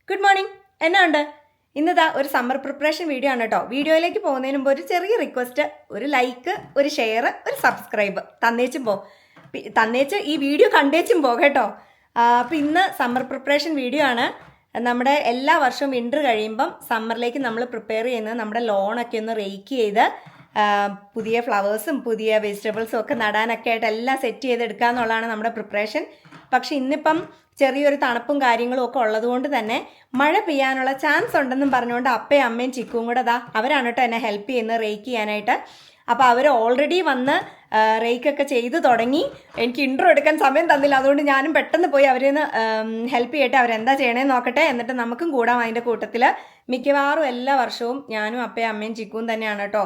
Good morning. എന്നാ ഉണ്ട്? ഇന്നതാ ഒരു സമ്മർ പ്രിപ്പറേഷൻ വീഡിയോ ആണ് കേട്ടോ. വീഡിയോയിലേക്ക് പോകുന്നതിന് മുമ്പ് ഒരു ചെറിയ റിക്വസ്റ്റ്, ഒരു ലൈക്ക്, ഒരു ഷെയർ, ഒരു സബ്സ്ക്രൈബ് തന്നേച്ച് ഈ വീഡിയോ കണ്ടേച്ചും കേട്ടോ. അപ്പോൾ ഇന്ന് സമ്മർ പ്രിപ്പറേഷൻ വീഡിയോ ആണ്. നമ്മുടെ എല്ലാ വർഷവും വിൻ്റർ കഴിയുമ്പം സമ്മറിലേക്ക് നമ്മൾ പ്രിപ്പയർ ചെയ്യുന്നത് നമ്മുടെ ലോണൊക്കെ ഒന്ന് റേക്ക് ചെയ്ത് പുതിയ ഫ്ലവേഴ്സും പുതിയ വെജിറ്റബിൾസും ഒക്കെ നടാനൊക്കെ ആയിട്ട് എല്ലാം സെറ്റ് ചെയ്തെടുക്കുക എന്നുള്ളതാണ് നമ്മുടെ പ്രിപ്പറേഷൻ. പക്ഷെ ഇന്നിപ്പം ചെറിയൊരു തണുപ്പും കാര്യങ്ങളും ഒക്കെ ഉള്ളതുകൊണ്ട് തന്നെ മഴ പെയ്യാനുള്ള ചാൻസ് ഉണ്ടെന്നും പറഞ്ഞുകൊണ്ട് അപ്പയും അമ്മയും ചിക്കുവും കൂടെ അവരാണ് കേട്ടോ എന്നെ ഹെൽപ്പ് ചെയ്യുന്നത് റേക്ക് ചെയ്യാനായിട്ട്. അപ്പോൾ അവർ ഓൾറെഡി വന്ന് റേക്കൊക്കെ ചെയ്ത് തുടങ്ങി. എനിക്ക് ഇൻട്രോ എടുക്കാൻ സമയം തന്നില്ല, അതുകൊണ്ട് ഞാനും പെട്ടെന്ന് പോയി അവരെ ഒന്ന് ഹെൽപ്പ് ചെയ്യട്ടെ, അവരെന്താ ചെയ്യണേന്ന് നോക്കട്ടെ, എന്നിട്ട് നമുക്കും കൂടാം അതിൻ്റെ കൂട്ടത്തിൽ. മിക്കവാറും എല്ലാ വർഷവും ഞാനും അപ്പയും അമ്മയും ചിക്കുവും തന്നെയാണ് കേട്ടോ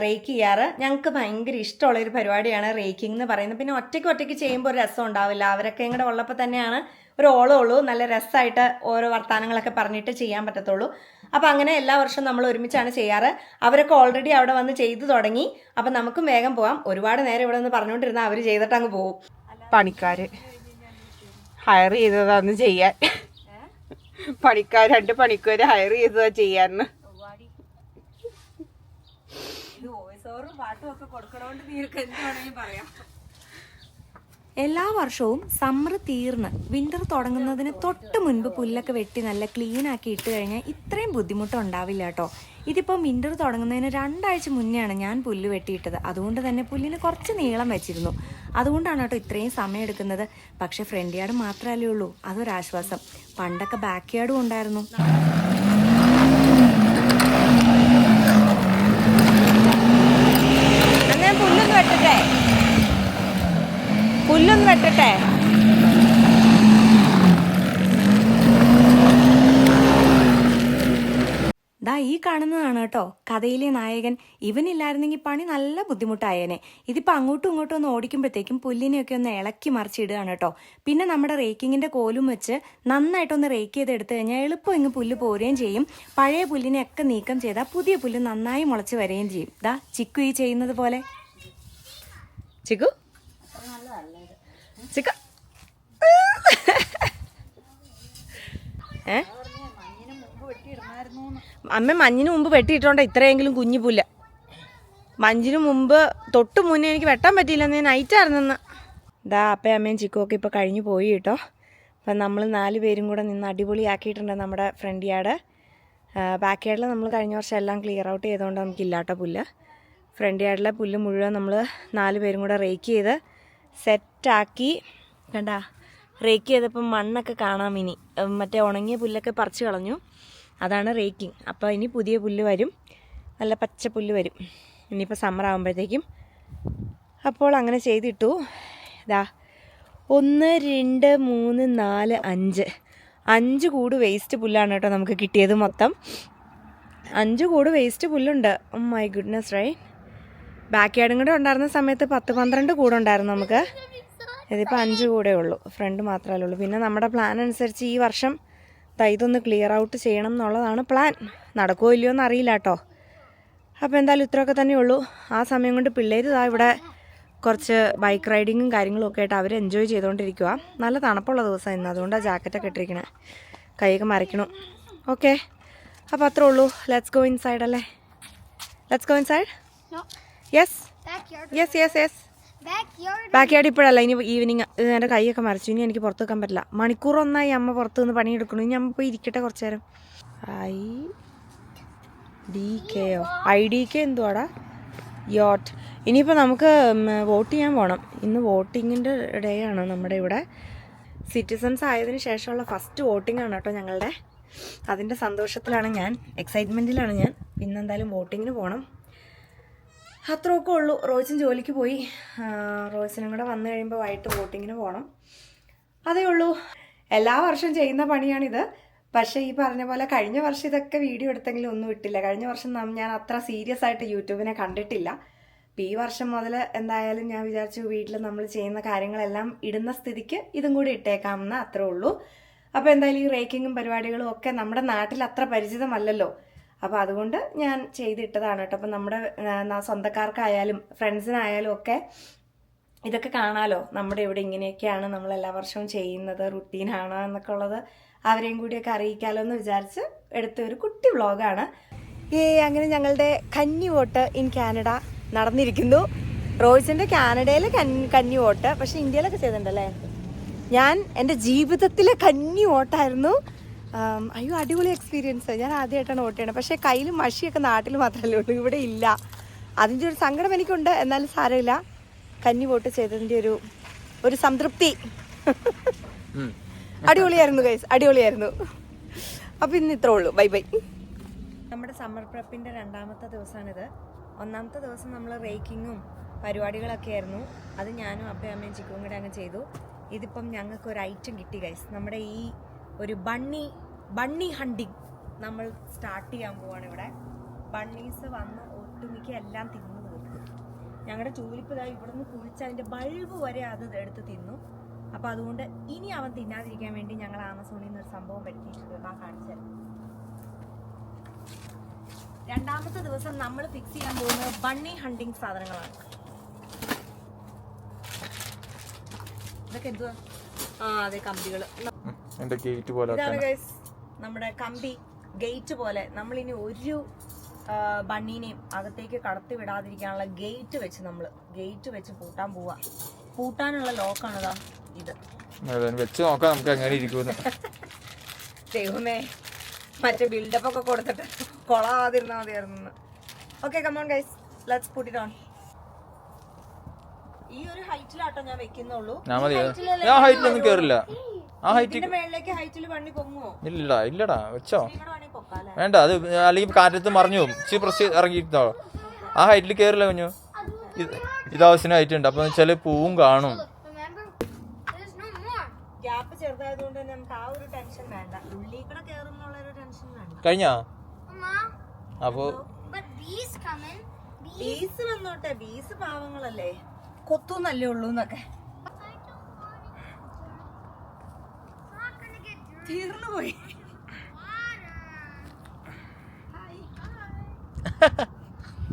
റേക്ക് ചെയ്യാറ്. ഞങ്ങൾക്ക് ഭയങ്കര ഇഷ്ടമുള്ളൊരു പരിപാടിയാണ് റേക്കിംഗ് എന്ന് പറയുന്നത്. പിന്നെ ഒറ്റയ്ക്ക് ചെയ്യുമ്പോൾ ഒരു രസം ഉണ്ടാവില്ല. അവരൊക്കെ ഇങ്ങോട്ട് ഉള്ളപ്പോൾ തന്നെയാണ് ഒരു ഓളമുള്ളൂ, നല്ല രസമായിട്ട് ഓരോ വർത്തമാനങ്ങളൊക്കെ പറഞ്ഞിട്ട് ചെയ്യാൻ പറ്റത്തുള്ളൂ. അപ്പം അങ്ങനെ എല്ലാ വർഷവും നമ്മൾ ഒരുമിച്ചാണ് ചെയ്യാറ്. അവരൊക്കെ ഓൾറെഡി അവിടെ വന്ന് ചെയ്തു തുടങ്ങി. അപ്പം നമുക്കും വേഗം പോകാം. ഒരുപാട് നേരം ഇവിടെ നിന്ന് പറഞ്ഞുകൊണ്ടിരുന്നാൽ അവർ ചെയ്തിട്ട് അങ്ങ് പോകും. പണിക്കാർ ഹയർ ചെയ്തതാന്ന് ചെയ്യാൻ, രണ്ട് പണിക്കാർ ഹയർ ചെയ്തതാ ചെയ്യാന്ന്. എല്ലാ വർഷവും സമ്മർ തീർന്ന് വിന്റർ തുടങ്ങുന്നതിന് തൊട്ട് മുൻപ് പുല്ലൊക്കെ വെട്ടി നല്ല ക്ലീൻ ആക്കി ഇട്ട് കഴിഞ്ഞാൽ ഇത്രയും ബുദ്ധിമുട്ടുണ്ടാവില്ല കേട്ടോ. ഇതിപ്പം വിന്റർ തുടങ്ങുന്നതിന് 2 ആഴ്ച മുന്നെയാണ് ഞാൻ പുല്ല് വെട്ടിയിട്ടത്. അതുകൊണ്ട് തന്നെ പുല്ലിന് കുറച്ച് നീളം വെച്ചിരുന്നു. അതുകൊണ്ടാണ് കേട്ടോ ഇത്രയും സമയം എടുക്കുന്നത്. പക്ഷെ ഫ്രണ്ട് യാർഡ് മാത്രമല്ലേ ഉള്ളൂ, അതൊരാശ്വാസം. പണ്ടൊക്കെ ബാക്ക് യാർഡും ഉണ്ടായിരുന്നു. പുല്ലൊന്ന് വെട്ടട്ടെ. ഈ കാണുന്നതാണ് കേട്ടോ കഥയിലെ നായകൻ. ഇവനില്ലായിരുന്നെങ്കിൽ പണി നല്ല ബുദ്ധിമുട്ടായേനെ. ഇതിപ്പോൾ അങ്ങോട്ടും ഇങ്ങോട്ടും ഒന്ന് ഓടിക്കുമ്പോഴത്തേക്കും പുല്ലിനെയൊക്കെ ഒന്ന് ഇളക്കി മറിച്ചിടുകയാണ് കേട്ടോ. പിന്നെ നമ്മുടെ റേക്കിങ്ങിന്റെ കോലും വെച്ച് നന്നായിട്ടൊന്ന് റേക്ക് ചെയ്ത് എടുത്തു കഴിഞ്ഞാൽ എളുപ്പം ഇങ്ങ് പുല്ല് പോരുകയും ചെയ്യും. പഴയ പുല്ലിനെയൊക്കെ നീക്കം ചെയ്താൽ പുതിയ പുല്ല് നന്നായി മുളച്ച് വരികയും ചെയ്യും. ചിക്കു ഈ ചെയ്യുന്നത് പോലെ. ചിക്കു അമ്മ മഞ്ഞിന് മുമ്പ് വെട്ടിയിട്ടോണ്ട ഇത്രയെങ്കിലും കുഞ്ഞു പുല്ല. മഞ്ഞിന് മുമ്പ് തൊട്ട് മുന്നേ എനിക്ക് വെട്ടാൻ പറ്റിയില്ല, ഞാൻ നൈറ്റായിരുന്നെന്ന്. അപ്പയും അമ്മയും ചിക്കുമൊക്കെ ഇപ്പോൾ കഴിഞ്ഞു പോയി കേട്ടോ. അപ്പം നമ്മൾ 4 പേരും കൂടെ നിന്ന് അടിപൊളിയാക്കിയിട്ടുണ്ട് നമ്മുടെ ഫ്രണ്ട് യാർഡ്. ബാക്ക് യാർഡിൽ നമ്മൾ കഴിഞ്ഞ വർഷം എല്ലാം ക്ലിയർ ഔട്ട് ചെയ്തുകൊണ്ട് നമുക്കില്ല കേട്ടോ പുല്ല്. ഫ്രണ്ട് യാർഡിലെ പുല്ല് മുഴുവൻ നമ്മൾ 4 പേരും കൂടെ റേക്ക് ചെയ്ത് സെറ്റാക്കി. കണ്ടാ, റേക്ക് ചെയ്തപ്പം മണ്ണൊക്കെ കാണാം. ഇനി മറ്റേ ഉണങ്ങിയ പുല്ലൊക്കെ പറിച്ച് കളഞ്ഞു. അതാണ് റേക്കിംഗ്. അപ്പോൾ ഇനി പുതിയ പുല്ല് വരും, നല്ല പച്ച പുല്ല് വരും ഇനിയിപ്പോൾ സമ്മർ ആകുമ്പോഴത്തേക്കും. അപ്പോൾ അങ്ങനെ ചെയ്തിട്ടു. 1 2 3 4 5 കൂട് വേസ്റ്റ് പുല്ലാണ് കേട്ടോ നമുക്ക് കിട്ടിയത്. മൊത്തം 5 കൂട് വേസ്റ്റ് പുല്ലുണ്ട്. My goodness right. ബാക്ക് യാർഡും കൂടെ ഉണ്ടായിരുന്ന സമയത്ത് 10-12 കൂടുണ്ടായിരുന്നു നമുക്ക്. ഇതിപ്പോൾ 5 കൂടെ ഉള്ളൂ, ഫ്രണ്ട് മാത്രമല്ലേ ഉള്ളൂ. പിന്നെ നമ്മുടെ പ്ലാൻ അനുസരിച്ച് ഈ വർഷം ഇതൊന്ന് ക്ലിയർ ഔട്ട് ചെയ്യണം എന്നുള്ളതാണ് പ്ലാൻ. നടക്കുമോ ഇല്ലയോ എന്ന് അറിയില്ല കേട്ടോ. അപ്പോൾ എന്തായാലും ഇത്രയൊക്കെ തന്നെ ഉള്ളൂ. ആ സമയം കൊണ്ട് പിള്ളേർ ഇവിടെ കുറച്ച് ബൈക്ക് റൈഡിങ്ങും കാര്യങ്ങളും ഒക്കെ ആയിട്ട് അവർ എൻജോയ് ചെയ്തുകൊണ്ടിരിക്കുക. നല്ല തണുപ്പുള്ള ദിവസം ഇന്ന്, അതുകൊണ്ടാണ് ജാക്കറ്റൊക്കെ ഇട്ടിരിക്കണേ. കൈയൊക്കെ മറിക്കണം. ഓക്കെ, അപ്പോൾ അത്രേ ഉള്ളൂ. ലെറ്റ്സ് ഗോ ഇൻസൈഡ് അല്ലേ? Let's go inside. Yes yes yes yes. Back yard ഇപ്പോഴല്ല, ഇനി ഈവനിങ്. എൻ്റെ കൈയൊക്കെ മറിച്ചു, ഇനി എനിക്ക് പുറത്ത് വെക്കാൻ പറ്റില്ല. മണിക്കൂറൊന്നായി അമ്മ പുറത്ത് നിന്ന് പണിയെടുക്കണം. ഇനി അമ്മ പോയി ഇരിക്കട്ടെ കുറച്ച് നേരം. IDK എന്തുവാടാ? യോട്ട്. ഇനിയിപ്പോൾ നമുക്ക് വോട്ട് ചെയ്യാൻ പോകണം. ഇന്ന് വോട്ടിങ്ങിൻ്റെ ഡേ ആണ് നമ്മുടെ ഇവിടെ. സിറ്റിസൺസ് ആയതിനു ശേഷമുള്ള ഫസ്റ്റ് വോട്ടിംഗ് ആണ് കേട്ടോ ഞങ്ങളുടെ. അതിൻ്റെ സന്തോഷത്തിലാണ് ഞാൻ, എക്സൈറ്റ്മെൻറ്റിലാണ് ഞാൻ. പിന്നെന്തായാലും വോട്ടിങ്ങിന് പോകണം. അത്രയൊക്കെ ഉള്ളൂ. റോയ്സും ജോലിക്ക് പോയി. റോയ്സിനും കൂടെ വന്നു കഴിയുമ്പോൾ വൈകിട്ട് വോട്ടിങ്ങിന് പോകണം. അതേ ഉള്ളൂ. എല്ലാ വർഷവും ചെയ്യുന്ന പണിയാണിത്. പക്ഷേ ഈ പറഞ്ഞ പോലെ കഴിഞ്ഞ വർഷം ഇതൊക്കെ വീഡിയോ എടുത്തെങ്കിലും ഒന്നും ഇട്ടില്ല. കഴിഞ്ഞ വർഷം ഞാൻ അത്ര സീരിയസ് ആയിട്ട് യൂട്യൂബിനെ കണ്ടിട്ടില്ല. അപ്പോൾ ഈ വർഷം മുതൽ എന്തായാലും ഞാൻ വിചാരിച്ചു വീട്ടിൽ നമ്മൾ ചെയ്യുന്ന കാര്യങ്ങളെല്ലാം ഇടുന്ന സ്ഥിതിക്ക് ഇതും കൂടി ഇട്ടേക്കാമെന്ന്. അത്രേ ഉള്ളൂ. അപ്പോൾ എന്തായാലും ഈ റേക്കിങ്ങും പരിപാടികളും ഒക്കെ നമ്മുടെ നാട്ടിൽ അത്ര പരിചിതമല്ലല്ലോ. അപ്പോൾ അതുകൊണ്ട് ഞാൻ ചെയ്തിട്ടതാണ് കേട്ടോ. അപ്പം നമ്മുടെ സ്വന്തക്കാർക്കായാലും ഫ്രണ്ട്സിനായാലും ഒക്കെ ഇതൊക്കെ കാണാലോ. നമ്മുടെ ഇവിടെ ഇങ്ങനെയൊക്കെയാണ് നമ്മൾ എല്ലാ വർഷവും ചെയ്യുന്നത്, റുട്ടീനാണ് എന്നൊക്കെ ഉള്ളത് അവരെയും കൂടിയൊക്കെ അറിയിക്കാമല്ലോ എന്ന് വിചാരിച്ച് എടുത്ത ഒരു കുട്ടി വ്ളോഗാണ്. അങ്ങനെ ഞങ്ങളുടെ കന്നി വോട്ട് ഇൻ കാനഡ നടന്നിരിക്കുന്നു. റോയ്സിൻ്റെ കാനഡയിലെ കന്നി വോട്ട്, പക്ഷെ ഇന്ത്യയിലൊക്കെ ചെയ്തിട്ടുണ്ടല്ലേ. ഞാൻ എൻ്റെ ജീവിതത്തിലെ കന്നി വോട്ടായിരുന്നു. അയ്യോ അടിപൊളി എക്സ്പീരിയൻസ്. ഞാൻ ആദ്യമായിട്ടാണ് വോട്ട് ചെയ്യണത്. പക്ഷേ കയ്യിൽ മഷിയൊക്കെ നാട്ടിൽ മാത്രമല്ലേ ഉള്ളൂ, ഇവിടെ ഇല്ല. അതിൻ്റെ ഒരു സങ്കടം എനിക്കുണ്ട്. എന്നാലും സാരമില്ല, കന്നി വോട്ട് ചെയ്തതിൻ്റെ ഒരു സംതൃപ്തി. അടിപൊളിയായിരുന്നു ഗൈസ്, അടിപൊളിയായിരുന്നു. അപ്പോൾ ഇന്ന് ഇത്രേ ഉള്ളൂ. Bye bye. നമ്മുടെ സമ്മർ പ്രെപ്പിൻ്റെ 2ാമത്തെ ദിവസമാണിത്. 1ാമത്തെ ദിവസം നമ്മൾ റേക്കിങ്ങും പരിപാടികളൊക്കെ ആയിരുന്നു. അത് ഞാനും അപ്പയും അമ്മയും ചിക്കും കൂടെ അങ്ങ് ചെയ്തു. ഇതിപ്പം ഞങ്ങൾക്ക് ഒരു ഐറ്റം കിട്ടി ഗൈസ്. നമ്മുടെ ഈ ഒരു ബണ്ണി ഹണ്ടിങ് നമ്മൾ സ്റ്റാർട്ട് ചെയ്യാൻ പോവാണ്. ഇവിടെ ബണ്ണീസ് വന്ന് ഒട്ടുമിക്ക എല്ലാം തിന്നു തീർക്കും. ഞങ്ങളുടെ ചൂലിപ്പ് ഇതാ ഇവിടെ നിന്ന് കുഴിച്ച് അതിൻ്റെ ബൾബ് വരെ അത് എടുത്ത് തിന്നു. അപ്പോൾ അതുകൊണ്ട് ഇനി അവൻ തിന്നാതിരിക്കാൻ വേണ്ടി ഞങ്ങൾ ആമസോണിൽ നിന്ന് ഒരു സംഭവം പറ്റിയിട്ടുണ്ട്. കാണിച്ചത് 2ാമത്തെ ദിവസം നമ്മൾ ഫിക്സ് ചെയ്യാൻ പോകുന്നത് ബണ്ണി ഹണ്ടിങ് സാധനങ്ങളാണ്. ഇതൊക്കെ എന്തുവാ? അതെ, കമ്പികൾ. ഇതാണ് ഗൈസ് നമ്മുടെ കമ്പി ഗേറ്റ് പോലെ. നമ്മളിനി ഒരു ബണ്ണീനെയും അകത്തേക്ക് കടത്തി വിടാതിരിക്കാനുള്ള ഗേറ്റ് വെച്ച് പൂട്ടാൻ പോവാ. പൂട്ടാനുള്ള ലോക്കാണതാ ഇത്. വെച്ച് നോക്കാം നമുക്ക് എങ്ങനെ ഇരിക്കുന്നു. ദൈവമേ, മറ്റേ ബിൽഡപ്പ് ഒക്കെ കൊടുത്തിട്ട് കൊളാതിരുന്നാ മതിയായിരുന്നു. Okay, come on guys, let's put it on. ഈ ഒരു ഹൈറ്റിലാട്ടോ ഞാൻ വെക്കുന്നുള്ളൂ. ഹൈറ്റിലൊന്നും കേറില്ല. മേളിലേക്ക് ഹൈറ്റിൽ വണ്ടി പൊങ്ങുമോ? ഇല്ലടാ, വെച്ചോ. വേണ്ട, അത് അല്ലെങ്കിൽ കാറ്റത്ത് മറിഞ്ഞു പോകും. പ്രസ് ഇറങ്ങിയിരുന്നോ. ആ ഹൈറ്റിൽ കേറില്ല കുഞ്ഞു. ഇതാവശ്യം ഹൈറ്റ് ഉണ്ട്. അപ്പൊ വെച്ചാല് പൂവും കാണും. ഗ്യാപ്പ് ചെറുതായതുകൊണ്ട് തന്നെ നമുക്ക് ആ ഒരു ടെൻഷൻ വേണ്ട. ഉള്ളിൽ കൂടെ കേറുന്നുള്ള ഒരു ടെൻഷൻ വേണ്ട. കഴിഞ്ഞാ അപ്പൊ ബീസ് വന്നോട്ടെ. ബീസ് പാവങ്ങളല്ലേ, കൊത്തുന്നല്ലേ ഉള്ളൂ എന്നൊക്കെ. തീർന്നു പോയി.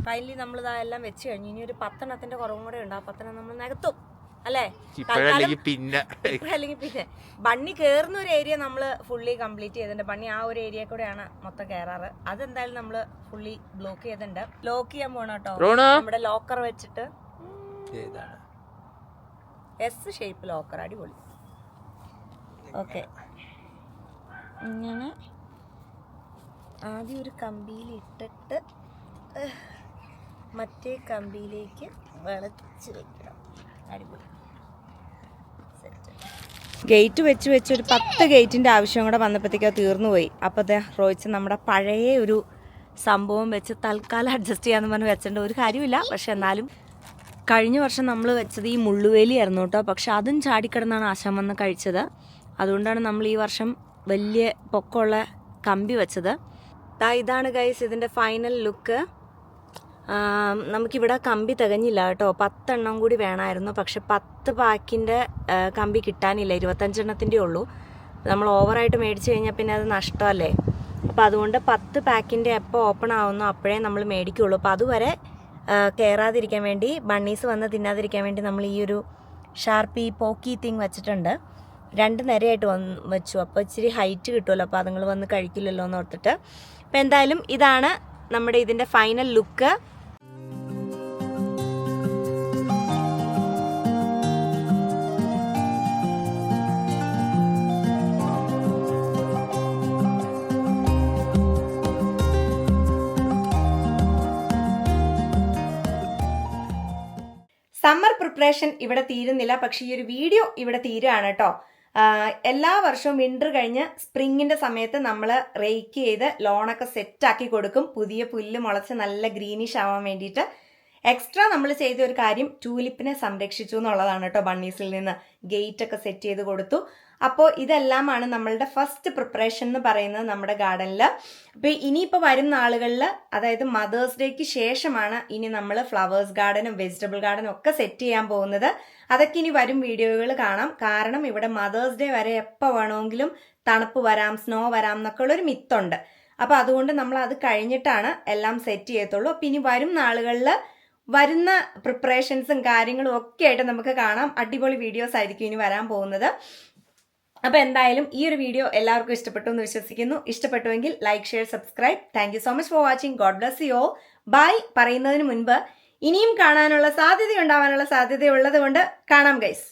ഫൈനലി നമ്മൾ ഇതെല്ലാം വെച്ച് കഴിഞ്ഞു. ഇനി ഒരു 10 എണ്ണത്തിന്റെ കുറവും കൂടെ ഉണ്ട്. ആ 10 എണ്ണം നമ്മൾ നികത്തും അല്ലേ? അല്ലെങ്കിൽ പിന്നെ ബണ്ണി കേറുന്ന ഒരു ഏരിയ നമ്മൾ ഫുള്ളി കംപ്ലീറ്റ് ചെയ്തിട്ടുണ്ട്. ബണ്ണി ആ ഒരു ഏരിയ കൂടെയാണ് മൊത്തം കയറാറ്. അതെന്തായാലും നമ്മള് ഫുള്ളി ബ്ലോക്ക് ചെയ്തിട്ടുണ്ട്. ലോക്ക് ചെയ്യാൻ പോണ കേട്ടോ. നമ്മുടെ ലോക്കർ വെച്ചിട്ട് എസ് ഷേപ്പ് ലോക്കർ, അടിപൊളി. ഓക്കെ, ഇങ്ങനെ ആദ്യം ഒരു കമ്പിയിൽ ഇട്ടിട്ട് മറ്റേ കമ്പിയിലേക്ക് വളച്ച് വെക്കണം. അടിപൊളി. ഗേറ്റ് വെച്ച് ഒരു 10 ഗേറ്റിൻ്റെ ആവശ്യം കൂടെ വന്നപ്പോഴത്തേക്ക് തീർന്നു പോയി. അപ്പോൾ റോയിച്ച് നമ്മുടെ പഴയ ഒരു സംഭവം വെച്ച് തൽക്കാലം അഡ്ജസ്റ്റ് ചെയ്യാന്ന് പറഞ്ഞ് വെച്ചിട്ടുണ്ട്. ഒരു കാര്യമില്ല, പക്ഷെ എന്നാലും കഴിഞ്ഞ വർഷം നമ്മൾ വെച്ചത് ഈ മുള്ളുവേലിയായിരുന്നു കേട്ടോ. പക്ഷെ അതും ചാടിക്കിടന്നാണ് ആശാൻ വന്ന് കഴിച്ചത്. അതുകൊണ്ടാണ് നമ്മൾ ഈ വർഷം വലിയ പൊക്കമുള്ള കമ്പി വെച്ചത്. ഇതാണ് ഗൈസ് ഇതിൻ്റെ ഫൈനൽ ലുക്ക്. നമുക്കിവിടെ കമ്പി തികഞ്ഞില്ല കേട്ടോ. 10 എണ്ണം കൂടി വേണമായിരുന്നു. പക്ഷെ 10 പാക്കിൻ്റെ കമ്പി കിട്ടാനില്ല. 25 എണ്ണത്തിൻ്റെ ഉള്ളൂ. നമ്മൾ ഓവറായിട്ട് മേടിച്ച് കഴിഞ്ഞാൽ പിന്നെ അത് നഷ്ടമല്ലേ. അപ്പോൾ അതുകൊണ്ട് 10 പാക്കിൻ്റെ എപ്പോൾ ഓപ്പൺ ആവുന്നോ അപ്പോഴേ നമ്മൾ മേടിക്കുള്ളൂ. അപ്പോൾ അതുവരെ കയറാതിരിക്കാൻ വേണ്ടി, ബണ്ണീസ് വന്ന് തിന്നാതിരിക്കാൻ വേണ്ടി നമ്മൾ ഈ ഒരു ഷാർപ്പി പോക്കി തിങ് വെച്ചിട്ടുണ്ട്. 2 നിരയായിട്ട് വെച്ചു. അപ്പോൾ ഇച്ചിരി ഹൈറ്റ് കിട്ടുമല്ലോ. അപ്പോൾ അതുങ്ങൾ വന്ന് കഴിക്കില്ലല്ലോ എന്ന് ഓർത്തിട്ട്. അപ്പോൾ എന്തായാലും ഇതാണ് നമ്മുടെ ഇതിൻ്റെ ഫൈനൽ ലുക്ക്. സമ്മർ പ്രിപ്പറേഷൻ ഇവിടെ തീരുന്നില്ല. പക്ഷെ ഈ ഒരു വീഡിയോ ഇവിടെ തീരുകയാണ് കേട്ടോ. എല്ലാ വർഷവും വിൻ്റർ കഴിഞ്ഞ് സ്പ്രിങ്ങിൻ്റെ സമയത്ത് നമ്മൾ റേക്ക് ചെയ്ത് ലോണൊക്കെ സെറ്റാക്കി കൊടുക്കും. പുതിയ പുല്ല് മുളച്ച് നല്ല ഗ്രീനിഷ് ആവാൻ വേണ്ടിയിട്ട്. എക്സ്ട്രാ നമ്മൾ ചെയ്ത ഒരു കാര്യം ടൂലിപ്പിനെ സംരക്ഷിച്ചു എന്നുള്ളതാണ് കേട്ടോ. ബണ്ണീസിൽ നിന്ന് ഗേറ്റ് ഒക്കെ സെറ്റ് ചെയ്ത് കൊടുത്തു. അപ്പോൾ ഇതെല്ലാമാണ് നമ്മളുടെ ഫസ്റ്റ് പ്രിപ്പറേഷൻ എന്ന് പറയുന്നത് നമ്മുടെ ഗാർഡനിൽ. അപ്പോൾ ഇനിയിപ്പോൾ വരുന്ന ആളുകളിൽ, അതായത് മദേഴ്സ് ഡേക്ക് ശേഷമാണ് ഇനി നമ്മൾ ഫ്ലവേഴ്സ് ഗാർഡനും വെജിറ്റബിൾ ഗാർഡനും ഒക്കെ സെറ്റ് ചെയ്യാൻ പോകുന്നത്. അതൊക്കെ ഇനി വരും വീഡിയോകൾ കാണാം. കാരണം ഇവിടെ മദേഴ്സ് ഡേ വരെ എപ്പോൾ വേണമെങ്കിലും തണുപ്പ് വരാം, സ്നോ വരാം എന്നൊക്കെ ഉള്ളൊരു മിത്തുണ്ട്. അപ്പോൾ അതുകൊണ്ട് നമ്മൾ അത് കഴിഞ്ഞിട്ടാണ് എല്ലാം സെറ്റ് ചെയ്യത്തുള്ളൂ. അപ്പോൾ ഇനി വരും നാളുകളിൽ വരുന്ന പ്രിപ്പറേഷൻസും കാര്യങ്ങളും ഒക്കെ ആയിട്ട് നമുക്ക് കാണാം. അടിപൊളി വീഡിയോസ് ആയിരിക്കും ഇനി വരാൻ പോകുന്നത്. അപ്പോൾ എന്തായാലും ഈ ഒരു വീഡിയോ എല്ലാവർക്കും ഇഷ്ടപ്പെട്ടു എന്ന് വിശ്വസിക്കുന്നു. ഇഷ്ടപ്പെട്ടുവെങ്കിൽ like, share, subscribe. Thank you so much for watching. God bless you all. Bye പറയുന്നതിന് മുൻപ് ഇനിയും കാണാനുള്ള സാധ്യതയുണ്ടാവാനുള്ള സാധ്യതയുള്ളത് കൊണ്ട് കാണാം ഗൈസ്.